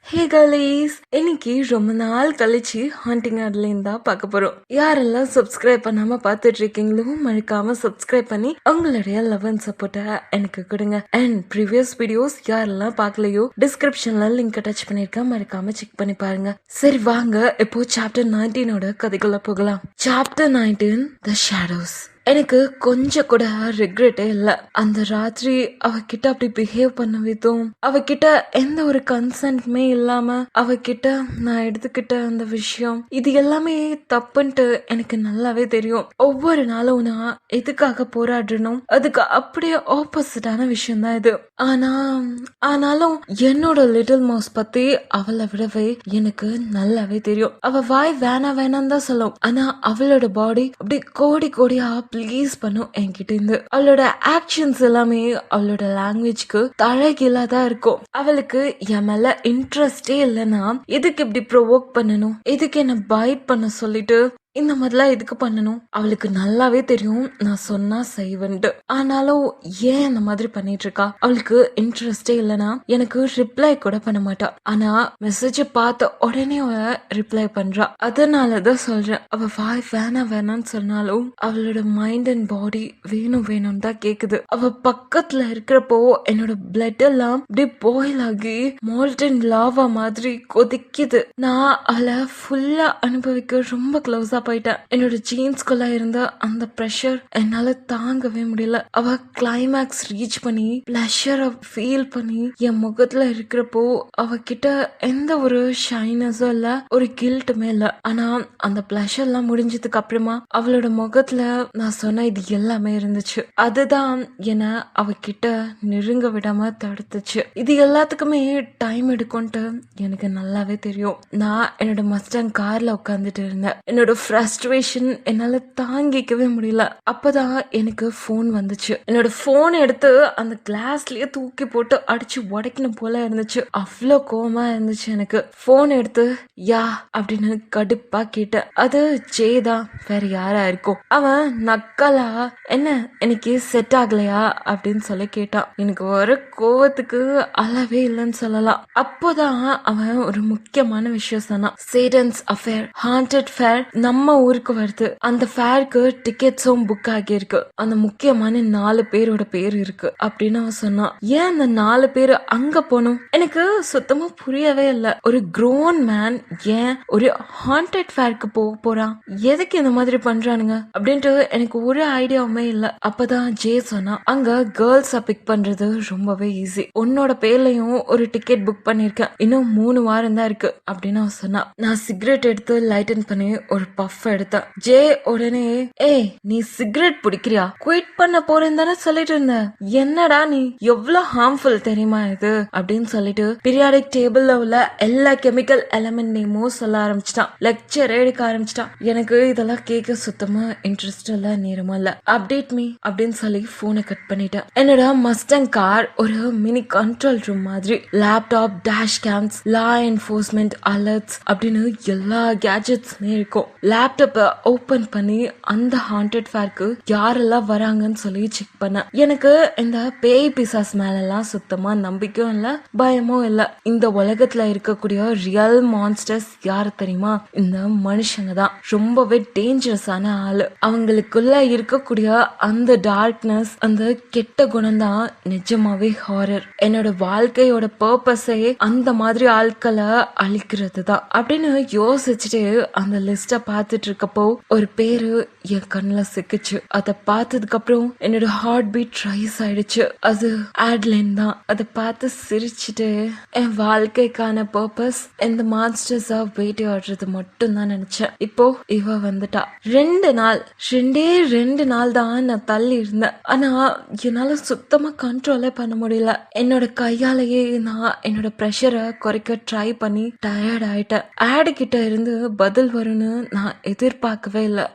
ஹே கலீஸ், இன்னைக்கு ரொம்ப நாள் கழிச்சு ஹாண்டிங் ஆட்லேருந்து தான் பார்க்க போறோம். யாரெல்லாம் சப்ஸ்கிரைப் பண்ணாம பார்த்துட்டு இருக்கீங்களோ மறக்காம சப்ஸ்கிரைப் பண்ணி உங்களுடைய லவ் அண்ட் சப்போர்ட்டை எனக்கு கொடுங்க. அண்ட் ப்ரீவியஸ் வீடியோஸ் யாரெல்லாம் பார்க்கலையோ டிஸ்கிரிப்ஷன்ல லிங்க் டச் பண்ணிருக்கேன், மறக்காம செக் பண்ணி பாருங்க. சரி வாங்க இப்போ சாப்டர் 19 கதைக்குள்ள போகலாம். சாப்டர் 19 த ஷேடோஸ். எனக்கு கொஞ்சம் கூட ரெக்ரெட்டே இல்ல. அந்த ராத்திரி அவகிட்ட அப்படி பிஹேவ் பண்ண விதம், அவகிட்ட எந்த ஒரு கன்சென்ட்மே இல்லாம அவகிட்ட நான் எடுத்துக்கிட்ட அந்த விஷயம், இது எல்லாமே தப்புன்ட்டு எனக்கு நல்லாவே தெரியும். ஒவ்வொரு நாளும் நான் எதுக்காக போராடணும், அதுக்கு அப்படியே ஆப்போசிட்டான விஷயம் தான் இது. ஆனாலும் என்னோட லிட்டில் மவுஸ் பத்தி அவளை விடவே எனக்கு நல்லாவே தெரியும். அவ வாய் வேணாம் தான் சொல்லும், ஆனா அவளோட பாடி அப்படி கோடி கோடியா ப்ளீஸ் பண்ணும் என்கிட்ட இருந்து. அவளோட ஆக்ஷன்ஸ் எல்லாமே அவளோட லாங்குவேஜ்க்கு தலைகீழா தான் இருக்கும். அவளுக்கு என் மேல இன்ட்ரெஸ்டே இல்லைன்னா எதுக்கு இப்படி ப்ரொவோக் பண்ணணும், எதுக்கு என்ன பைட் பண்ண சொல்லிட்டு இந்த மாதிரிலாம் எதுக்கு பண்ணணும். அவளுக்கு நல்லாவே தெரியும் நான் சொன்னா செய்வேன்ட்டு. ஆனாலும் ஏன் இந்த மாதிரி பண்ணிட்டு இருக்கா? அவளுக்கு இன்ட்ரெஸ்டே இல்லைன்னா எனக்கு ரிப்ளை கூட பண்ண மாட்டா. ஆனா மெசேஜ் பார்த்த உடனே ரிப்ளை பண்றா. அதனாலதான் சொல்றேன், அவ வாய் வேணான்னு சொன்னாலும் அவளோட மைண்ட் அண்ட் பாடி வேணும் தான் கேக்குது. அவ பக்கத்துல இருக்கிறப்போ என்னோட பிளட் எல்லாம் இப்படி பாயில் ஆகி மோல்டன் லாவா மாதிரி கொதிக்குது. நான் அவளை ஃபுல்லா அனுபவிக்க ரொம்ப க்ளோஸா போயிட்டேன். என்னோட ஜீன்ஸ்குள்ள இருந்த அந்த ப்ரெஷர் என்னால தாங்கவே முடியல. அவ கிளைமேக்ஸ் ரீச் பண்ணி பிளஷரை ஃபீல் பண்ணி என் முகத்துல இருக்கிறப்போ அவகிட்ட எந்த ஒரு ஷைனஸும் இல்ல, ஒரு கில்ட்டுமே இல்ல. ஆனா அந்த பிளஷர் எல்லாம் முடிஞ்சதுக்கு அப்புறமா அவளோட முகத்துல நான் சொன்ன இது எல்லாமே இருந்துச்சு. அதுதான் என்ன அவகிட்ட நெருங்க விடாம தடுத்துச்சு. இது எல்லாத்துக்குமே டைம் எடுக்கும்ட்டு எனக்கு நல்லாவே தெரியும். நான் என்னோட மஸ்டாங் கார்ல உட்காந்துட்டு இருந்தேன். என்னோட ஃப்ரஸ்ட்ரேஷன் என்னால தாங்கிக்கவே முடியல. அப்பதான் எனக்கு போன் வந்துச்சு. என்னோட போன் எடுத்து அந்த கிளாஸ்லயே தூக்கி போட்டு அடிச்சு உடைக்கணும் போல இருந்துச்சு. அவ்வளோ கோவமா இருந்துச்சு எனக்கு. போன் எடுத்து யா அப்படின்னு கடுப்பா கேட்டேன். அது ஜேதான், வேற யாரா இருக்கும். அவன் நக்கலா என்ன எனக்கு செட் ஆகலையா அப்படின்னு சொல்லி கேட்டான். எனக்கு ஒரு கோவத்துக்கு அளவே இல்லைன்னு சொல்லலாம். அப்போதான் அவன் ஒரு முக்கியமான விஷயம் சொன்னான். சேடன்ஸ் அஃபேர் ஹாண்டட் ஃபேர் நம்ம ஊருக்கு வருது. அந்த ஃபேருக்கு டிக்கெட்ஸும் புக் ஆகியிருக்கு. அந்த முக்கியமான 4 பேரோட பேர் இருக்கு அப்படின்னு அவன் சொன்னான். ஏன் அந்த 4 பேரு அங்க போகணும் எனக்கு சுத்தமா புரியவே இல்ல. ஒரு க்ரோன் மேன் ஏன் ஒரு ஹாண்டட் ஃபேருக்கு போறான், எதுக்கு இந்த மாதிரி பண்றானுங்க அப்படின்ட்டு எனக்கு ஒரு ஐடியாவுமே இல்ல. அப்பதான் ஜே சொன்னா, அங்க கேர்ள்ஸ பிக் பண்றது ரொம்பவே ஈஸி. உன்னோட பேர்லயும் ஒரு டிக்கெட் புக் பண்ணிருக்கேன், இன்னும் 3 வாரம் தான் இருக்கு அப்படின்னு அவன் சொன்னா. நான் சிகரெட் எடுத்து லைட்டன் பண்ணி ஒரு பஃப் எடுத்தேன். ஜே உடனே ஏய் நீ சிகரெட் பிடிக்கிறியா, குயிட் பண்ண போறேன்னு தானே சொல்லிட்டு இருந்த, என்னடா நீ, எவ்வளவு ஹார்ம்ஃபுல் தெரியுமா இது அப்படின்னு சொல்லிட்டு பீரியாடிக் டேபிள்ல உள்ள எல்லா கெமிக்கல் எலமெண்ட் நேமும் சொல்ல ஆரம்பிச்சிட்டான். லெக்சர் எடுக்க ஆரம்பிச்சிட்டான். எனக்கு இதெல்லாம் கேட்க சுத்தமா இன்ட்ரெஸ்ட் இல்ல, நேரமா இல்ல. அப்டேட் மீ அப்படின்னு சொல்லி போனை கட் பண்ணிட்டேன். என்னோட மஸ்டாங் கார் ஒரு மினி கண்ட்ரோல் ரூம் மாதிரி. லேப்டாப், டேஷ் கேம்ஸ், லா என்ஃபோர்ஸ்மெண்ட் அலர்ட்ஸ் அப்படின்னு எல்லா கேஜெட்ஸ்மே இருக்கும். லேப்டாப்பை ஓபன் பண்ணி அந்த ஹாண்டட் ஃபேருக்கு யாரெல்லாம் வராங்கன்னு சொல்லி செக் பண்ணேன். எனக்கு இந்த பேய் பிசாஸ் மேலெல்லாம் சுத்தமா நம்பிக்கையும் இல்ல, பயமும் இல்ல. இந்த உலகத்துல இருக்கக்கூடிய ரியல் மான்ஸ்டர்ஸ் யாரு தெரியுமா? இந்த மனுஷங்க தான். ரொம்பவே டேஞ்சரஸான ஆளு. அவங்களுக்குள்ள இருக்கக்கூடிய அந்த டார்க்னஸ், அந்த கெட்ட குணம் தான் நிஜமாவே ஹாரர். என்னோட வாழ்க்கையோட பர்பஸே அந்த மாதிரி ஆட்களை அழிக்கிறது தான் அப்படின்னு யோசிச்சுட்டு அந்த லிஸ்ட பார்த்துட்டு இருக்கப்போ ஒரு பேரு என் கண்ணுல சிக்கிச்சு. அதை பார்த்ததுக்கு அப்புறம் என்னோட ஹார்ட் பீட் ரைஸ் ஆயிடுச்சு. அது ஆட்லைன் தான். அதை பார்த்து சிரிச்சுட்டு என் வாழ்க்கைக்கான பர்பஸ் இந்த மான்ஸ்டர்ஸா வேட்டையாடுறது மட்டும் தான் நினைச்சேன். இப்போ இவ வந்துட்டா. 2 நாள் தான் நான் தள்ளி இருந்தேன். ஆனா என்னால சுத்தமா கண்ட்ரோலே பண்ண முடியல. என்னோட கையாலேயே நான் என்னோட ப்ரெஷரை குறைக்க ட்ரை பண்ணி டயர்ட் ஆயிட்டேன். ஆடு கிட்ட இருந்து பதில் வரும்னு நான் நான் எதிர்பார்க்கவே இல்லை.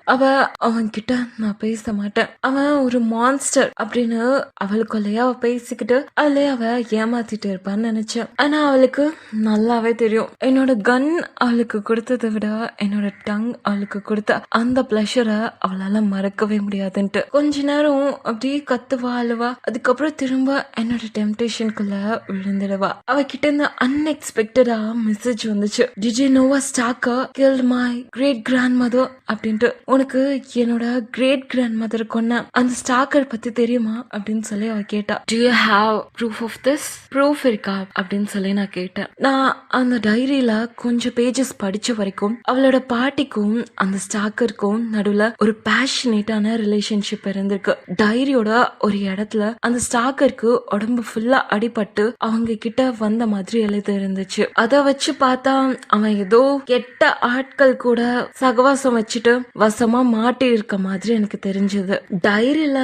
அவன் கிட்ட நான் பேச மாட்டேன், அவன் ஒரு மான்ஸ்டர் அப்படின்னு அவளுக்குள்ளேயே அவ பேசிக்கிட்டு அதுலயே அவ ஏமாத்திட்டு இருப்பான்னு நினைச்சேன். ஆனா அவளுக்கு நல்லாவே தெரியும் என்னோட கன் அவளுக்கு கொடுத்ததை விட என்னோட டங் அவளுக்கு கொடுத்த அந்த பிளஷரை அவளால மறக்கவே முடியாதுன்ட்டு. கொஞ்ச நேரம் அப்படியே கத்துவா அழுவா, அதுக்கப்புறம் திரும்ப என்னோட டெம்டேஷனுக்குள்ள விழுந்துடுவா. அவகிட்ட இருந்து அன்எக்ஸ்பெக்டடா மெசேஜ் வந்துச்சு. Did you know a stalker killed my great grandmother அப்படின்ட்டு. உனக்கு என்னோட கிரேட் கிராண்ட் மதர் கொன்ன அந்த ஸ்டாக்கர் பத்தி தெரியுமா அப்படின்னு சொல்லி அவ கேட்டா. Do you have proof of this? Proof இருக்கா அப்படின்னு சொல்லி நான் கேட்டேன். நான் அந்த டைரியில கொஞ்சம் பேஜஸ் படிச்ச வரைக்கும் அவளோட பாட்டிக்கும் அந்த ஸ்டாக்கருக்கும் நடுவுல ஒரு பேஷனேட்டான ரிலேஷன்ஷிப் இருந்திருக்கு. டைரியோட ஒரு இடத்துல அந்த ஸ்டாக்கருக்கு உடம்பு ஃபுல்லா அடிபட்டு அவங்க கிட்ட வந்த மாதிரி எழுதி இருந்துச்சு. அத வச்சு பார்த்தா அவன் ஏதோ கெட்ட ஆட்கள் கூட சகவாசம் வச்சுட்டு வசமா மாட்டி இருக்க மாதிரி எனக்கு தெரிஞ்சது. டைரியில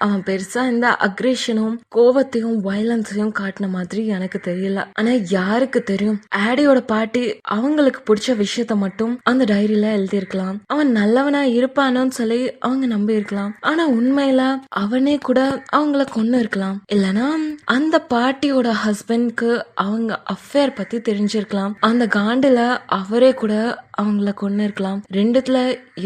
அவன் பெருசா இந்த அக்ரேஷனும் கோவத்தையும் வயலன்ஸையும் காட்டின மாதிரி எனக்கு தெரியல. ஆனா யாருக்கு தெரியும், ஆடியோட பாட்டி அவங்களுக்கு பிடிச்ச விஷயத்த மட்டும் அந்த டைரியில எழுதி இருக்கலாம். அவன் நல்லவனா இருப்பானு சொல்லி அவங்க நம்பி இருக்கலாம். ஆனா உண்மையில அவனே கூட அவங்கள கொன்னு இருக்கலாம். இல்லனா அந்த பாட்டியோட ஹஸ்பண்ட்க்கு அவங்க அஃபேர் பத்தி தெரிஞ்சிருக்கலாம். அந்த காண்டுல அவரே கூட அவங்கள கொன்னு இருக்கலாம். ரெண்டுத்துல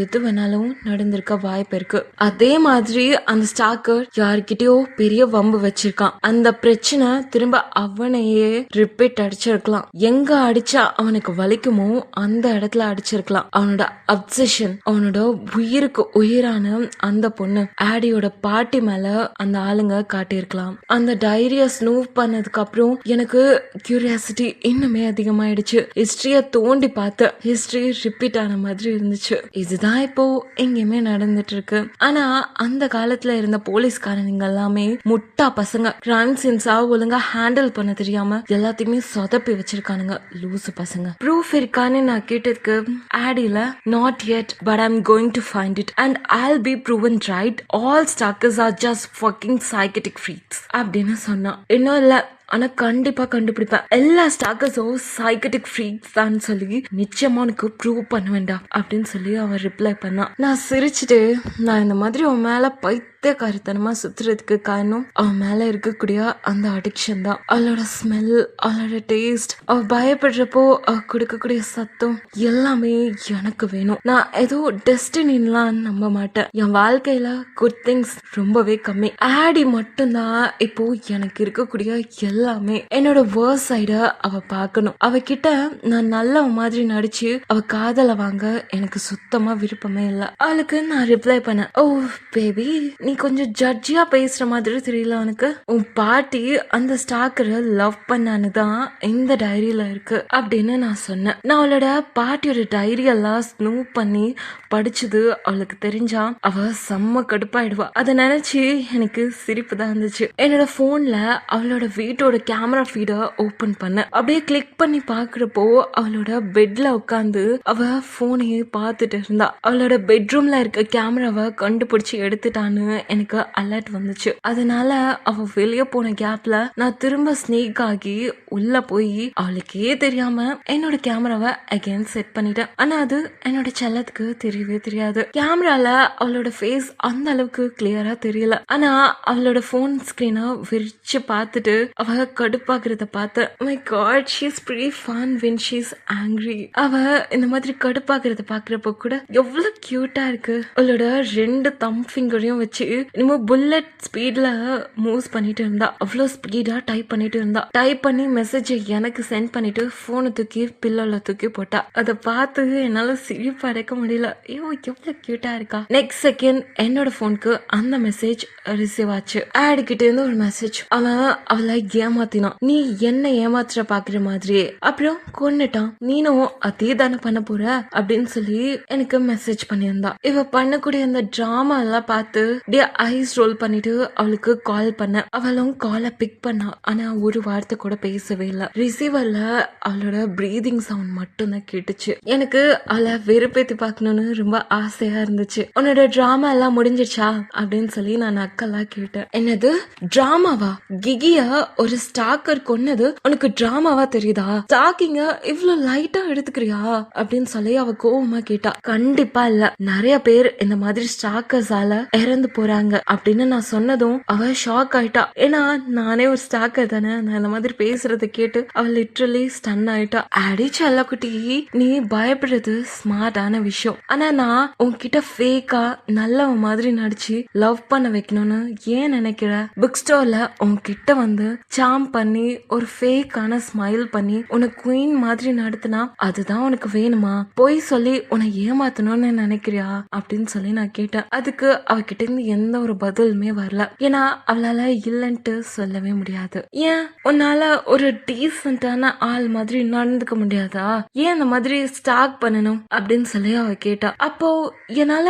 எது வேணாலும் நடந்திருக்க வாய்ப்பு இருக்கு. அதே மாதிரி அந்த ஸ்டாக்கர் யார்கிட்டயோ பெரிய வம்பு வச்சிருக்கான். அந்த பிரச்சனை திரும்ப அவனையே ரிப்பீட் அடிச்சிருக்கலாம். எங்க அடிச்சா அவனுக்கு வலிக்குமோ அந்த இடத்துல அடிச்சிருக்கலாம். அவனோட அப்சஷன், அவனோட உயிருக்கு உயிரான அந்த பொண்ணு ஆடியோட பாட்டி மேல அந்த ஆளுங்க காட்டியிருக்கலாம். அந்த டைரிய ஸ்னூவ் பண்ணதுக்கு அப்புறம் எனக்கு கியூரியாசிட்டி இன்னுமே அதிகமாயிடுச்சு. ஹிஸ்டரிய தோண்டி பார்த்த ஹிஸ்டரி ரிப்பீட் ஆன மாதிரி இருந்துச்சு. இதுதான் இப்போ எங்கேயுமே நடந்துட்டு இருக்கு. ஆனா அந்த காலத்துல இருந்த போலீஸ்காரங்க எல்லாமே முட்டா பசங்க. கிரைம் சீன்ஸா ஒழுங்கா ஹேண்டில் பண்ண தெரியாம எல்லாத்தையுமே சொதப்பி வச்சிருக்கானுங்க, லூசு பசங்க. ப்ரூஃப் இருக்கான்னு நான் கேட்டதுக்கு ஆடியில not yet but I'm going to find it and I'll be proven right. All stalkers are just fucking psychotic freaks அப்படின்னு சொன்னா. இன்னும் இல்ல, ஆனா கண்டிப்பா கண்டுபிடிப்பேன். எல்லா ஸ்டாக்கர்ஸும் சைக்கட்டிக் ஃப்ரீக்ஸ் தான் சொல்லி நிச்சயமா உனக்கு ப்ரூவ் பண்ணுவேண்டா அப்படின்னு சொல்லி அவன் ரிப்ளை பண்ணான். நான் சிரிச்சுட்டு, நான் இந்த மாதிரி அவன் மேல பைத்தியக்காரத்தனமா சுத்துறதுக்கு காரணம் அவன் மேல இருக்கக்கூடிய அந்த அடிக்ஷன் தான். அவளோட ஸ்மெல், அவளோட டேஸ்ட், அவ பயப்படுறப்போ அவ கொடுக்கக்கூடிய சத்தம் எல்லாமே எனக்கு வேணும். நான் ஏதோ டெஸ்டினின்லாம் நம்ப மாட்டேன். என் வாழ்க்கையில குட் திங்ஸ் ரொம்பவே கம்மி. ஆடி மட்டும்தான் இப்போ எனக்கு இருக்கக்கூடிய எல்லாமே. என்னோட வேர்ஸ் சைட அவ பார்க்கணும். அவகிட்ட நான் நல்ல மாதிரி நடிச்சு அவ காதல வாங்க எனக்கு சுத்தமா விருப்பமே இல்ல. அவளுக்கு நான் ரிப்ளை பண்ண, ஓ பேபி நீ கொஞ்சம் ஜட்ஜியா பேசுற மாதிரி தெரியல. உனக்கு உன் பாட்டி அந்த ஸ்டாக்கரை லவ் பண்ணானுதான் இந்த டைரியில இருக்கு அப்படின்னு நான் சொன்னேன். நான் அவளோட பாட்டியோட டைரி எல்லாம் ஸ்னூப் பண்ணி படிச்சது அவளுக்கு தெரிஞ்சா அவ செம்ம கடுப்பாயிடுவா. அதை நினைச்சு எனக்கு சிரிப்பு தான் இருந்துச்சு. என்னோட போன்ல அவளோட வீட்டோட கேமரா ஃபீட ஓபன் பண்ண, அப்படியே கிளிக் பண்ணி பாக்குறப்போ அவளோட பெட்ல உட்காந்து அவ போனையே பார்த்துட்டு இருந்தா. அவளோட பெட்ரூம்ல இருக்க கேமராவை கண்டுபிடிச்சு எடுத்துட்டான்னு எனக்கு அலர்ட் வந்துச்சு. அதனால அவ வெளியே போன கேப்ல நான் திரும்ப ஸ்னீக் ஆகி உள்ள போய் அவளுக்கே தெரியாம என்னோட கேமராவை அகைன் செட் பண்ணிட்டேன். ஆனா அது என்னோட செல்லத்துக்கு தெரியவே தெரியாது. கேமரால அவளோட ஃபேஸ் அந்த அளவுக்கு கிளியரா தெரியல. ஆனா அவளோட போன் ஸ்கிரீனை விரிச்சு பார்த்துட்டு அவ கடுப்பாக்குறத பார்த்த, my god she is pretty fun when she's angry. அவ இந்த மாதிரி கடுப்பாக்குறத பாக்குறப்ப கூட எவ்வளவு கியூட்டா இருக்கு. அவளோட 2 தம் ஃபிங்கரையும் வச்சு இன்னும் புல்லட் ஸ்பீட்ல மூவ்ஸ் பண்ணிட்டு இருந்தா. அவ்வளவு ஸ்பீடா டைப் பண்ணிட்டு இருந்தா. டைப் பண்ணி மெசேஜ் எனக்கு சென்ட் பண்ணிட்டு போனை தூக்கி பில்லோல தூக்கி போட்டா. அதை பார்த்து என்னால சிரிப்பு அடைக்க முடியல. ஐயோ எவ்வளவு கியூட்டா இருக்கா. நெக்ஸ்ட் செகண்ட் என்னோட போனுக்கு அந்த மெசேஜ் ரிசீவ் ஆச்சு. ஆட் கிட்ட இருந்து ஒரு மெசேஜ். அவன் அவளை ஏமாத்தினான். நீ என்ன ஏமாத்துற பாக்குற மாதிரியே, அப்புறம் கொன்னுட்டான். நீனும் அதே தானே பண்ண போற அப்படின்னு சொல்லி எனக்கு மெசேஜ் பண்ணியிருந்தா. இவ பண்ணக்கூடிய அந்த டிராமா எல்லாம் பார்த்து, டே அப்படியே ஐஸ் ரோல் பண்ணிட்டு அவளுக்கு கால் பண்ண. அவளும் காலை பிக் பண்ணா. ஆனா ஒரு வார்த்தை கூட பேசவே இல்லை. ரிசீவர்ல அவளோட பிரீதிங் சவுண்ட் மட்டும் தான் கேட்டுச்சு. எனக்கு அவளை வெறுப்பேத்தி பார்க்கணும்னு ரொம்ப ஆசையா இருந்துச்சு. உன்னோட டிராமா எல்லாம் முடிஞ்சிருச்சா அப்படின்னு சொல்லி நான் அக்கெல்லாம் கேட்டேன். என்னது டிராமாவா? கிகிய ஒரு ஸ்டாக்கர் கொன்னது உனக்கு டிராமாவா தெரியுதா? ஸ்டாக்கிங்க இவ்வளவு லைட்டா எடுத்துக்கிறியா அப்படின்னு சொல்லி அவ கோவமா கேட்டா. கண்டிப்பா இல்ல, நிறைய பேர் இந்த மாதிரி ஸ்டாக்கர்ஸால இறந்து போறாங்க அப்படின்னு நான் சொன்னதும் அவ ஷாக் ஆயிட்டா. ஏன்னா நானே ஒரு ஸ்டாக்கர் தானே. நான் இந்த மாதிரி பேசுறத கேட்டு அவ லிட்டரலி ஸ்டன் ஆயிட்டா. அடிச்சு அல்ல குட்டி, நீ பயப்படுறது ஸ்மார்ட்டான விஷயம். ஆனா நான் உன்கிட்ட ஃபேக்கா நல்லவ மாதிரி நடிச்சு லவ் பண்ண வைக்கணும்னு ஏன் நினைக்கிற? புக் ஸ்டோர்ல உன்கிட்ட வந்து சாம் பண்ணி ஒரு ஃபேக்கான ஸ்மைல் பண்ணி உனக்கு குயின் மாதிரி நடத்தினா அதுதான் உனக்கு வேணுமா? போய் சொல்லி உன்னை ஏமாத்தணும்னு நினைக்கிறியா அப்படின்னு சொல்லி நான் கேட்டேன். அதுக்கு அவகிட்ட இருந்து எந்த ஒரு பதிலுமே வரல. ஏன்னா அவளால இல்லன்ட்டு சொல்லவே முடியாது. ஏன் உன்னால ஒரு டீசென்டான ஆள் மாதிரி நடந்துக்க முடியாதா? ஏன் அந்த மாதிரி ஸ்டாக் பண்ணணும் அப்படின்னு சொல்லி அவ கேட்டா. அப்போ என்னால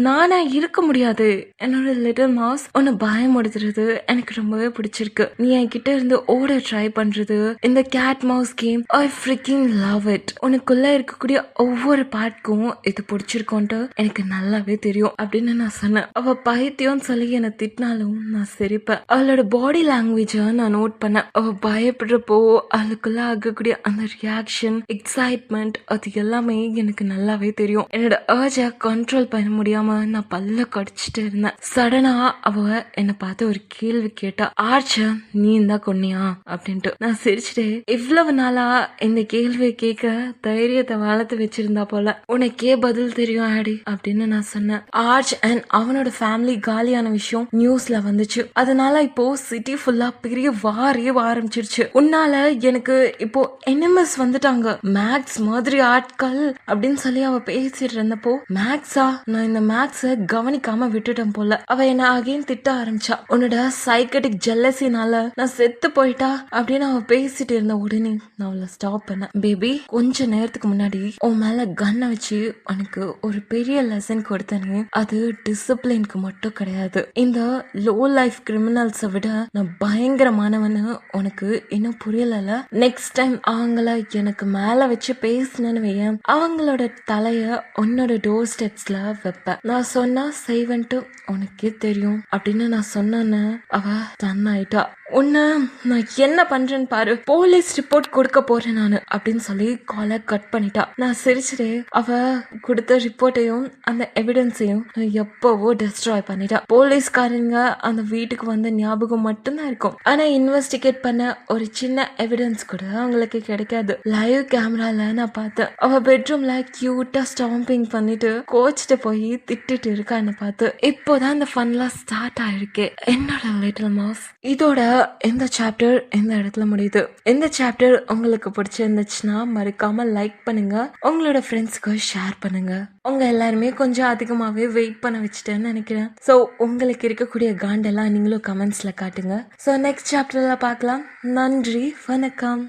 நானா இருக்க முடியாது. என்னோட லிட்டில் மவுஸ் உன்னை பயமுடுத்துறது எனக்கு ரொம்பவே பிடிச்சிருக்கு. நீ என்கிட்ட இருந்து ஓட ட்ரை பண்றது, இந்த cat mouse game, I freaking love it. உனக்குள்ள இருக்கக்கூடிய ஒவ்வொரு பார்ட்க்கும் இது பிடிச்சிருக்கோன்ட்டு எனக்கு நல்லாவே தெரியும் அப்படின்னு நான் சொன்னேன். அவ பைத்தியம் சொல்லி என்னை திட்டினாலும் நான் சிரிப்பேன். அவளோட பாடி லாங்குவேஜ நான் நோட் பண்ணேன். அவ பயப்படுறப்போ அவளுக்குள்ள ஆகக்கூடிய அந்த ரியாக்ஷன், எக்ஸைட்மெண்ட், அது எல்லாமே எனக்கு நல்லாவே தெரியும். என்னோட அர்ஜ கண்ட்ரோல் பண்ண முடியாம நான் பல்ல கடிச்சிட்டு இருந்தேன். சடனா அவ என்னை பார்த்து ஒரு கேள்வி கேட்டா. ஆர்ச்ச நீ தான் கொன்னியா அப்படின்ட்டு. நான் சிரிச்சுட்டு, இவ்வளவு நாளா இந்த கேள்வியை கேட்க தைரியத்தை வளர்த்து வச்சிருந்தா போல, உனக்கே பதில் தெரியும் ஆடி அப்படின்னு நான் சொன்னேன். ஆர்ச் அண்ட் அவனோட ஃபேமிலி காலியான விஷயம் நியூஸ்ல வந்துச்சு. அதனால இப்போ சிட்டி ஃபுல்லா பெரிய வாரே ஆரம்பிச்சிருச்சு. உன்னால எனக்கு இப்போ எனிமஸ் வந்துட்டாங்க, மேக்ஸ் மாதிரி ஆட்கள் அப்படின்னு சொல்லி அவ பேசிட்டு இருந்தப்போ, மேக்ஸா? நான் இந்த மேக்ஸ கவனிக்காம விட்டுட்டேன் போல. அவ என்ன அகைன் திட்ட ஆரம்பிச்சா. உன்னோட சைக்கட்டிக் ஜெல்லசினால நான் செத்து போயிட்டா அப்படின்னு அவ பேசிட்டு இருந்த உடனே நான் அவளை ஸ்டாப் பண்ணேன். பேபி, கொஞ்ச நேரத்துக்கு முன்னாடி உன் மேல கண்ணை வச்சு உனக்கு ஒரு பெரிய லெசன் கொடுத்தேன்னு. அது டிசிப்ளினுக்கு மட்டும் கிடையாது. இந்த லோ லைஃப் கிரிமினல்ஸை விட நான் பயங்கரமானவன்னு உனக்கு இன்னும் புரியல. நெக்ஸ்ட் டைம் அவங்கள எனக்கு மேல வச்சு பேசினேன்னு வையன், அவங்களோட தலைய உன்னோட டோர் ஸ்டெப்ஸ்ல வைப்பேன். நான் சொன்னா செய்வன்ட்டு உனக்கே தெரியும் அப்படின்னு நான் சொன்னேன்னு அவ டன் ஆயிட்டா. உன்ன நான் என்ன பண்றேன்னு பாரு, போலீஸ் ரிப்போர்ட் கொடுக்க போறேன் நானு அப்படின்னு சொல்லி காலை கட் பண்ணிட்டா. நான் சிரிச்சுட்டே அவ கொடுத்த ரிப்போர்ட்டையும் அந்த எவிடன்ஸையும் எப்பவோ டெஸ்ட்ராய் பண்ணிட்டா. போலீஸ்காரங்க அந்த வீட்டுக்கு வந்த ஞாபகம் மட்டும்தான் இருக்கும். ஆனா இன்வெஸ்டிகேட் பண்ண ஒரு சின்ன எவிடன்ஸ் கூட அவங்களுக்கு கிடைக்காது. லைவ் கேமரால நான் பார்த்தேன். அவ பெட்ரூம்ல கியூட்டா ஸ்டாம்பிங் பண்ணிட்டு கோச்சிட்டு போய் திட்டிட்டு இருக்கா என்ன பார்த்து. இப்போதான் இந்த ஃபன்லாம் ஸ்டார்ட் ஆயிருக்கு என்னோட லிட்டில் மவுஸ். இதோட இந்த சாப்டர் இந்த இடத்துல முடியுது. இந்த சாப்டர் உங்களுக்கு பிடிச்சிருந்துச்சுன்னா மறக்காம லைக் பண்ணுங்க, உங்களோட ஃப்ரெண்ட்ஸ்க்கு ஷேர் பண்ணுங்க. உங்க எல்லாருமே கொஞ்சம் அதிகமாவே வெயிட் பண்ண வச்சுட்டேன்னு நினைக்கிறேன். ஸோ உங்களுக்கு இருக்கக்கூடிய காண்டெல்லாம் நீங்களும் கமெண்ட்ஸ்ல காட்டுங்க. ஸோ நெக்ஸ்ட் சாப்டர்ல பார்க்கலாம். நன்றி, வணக்கம்.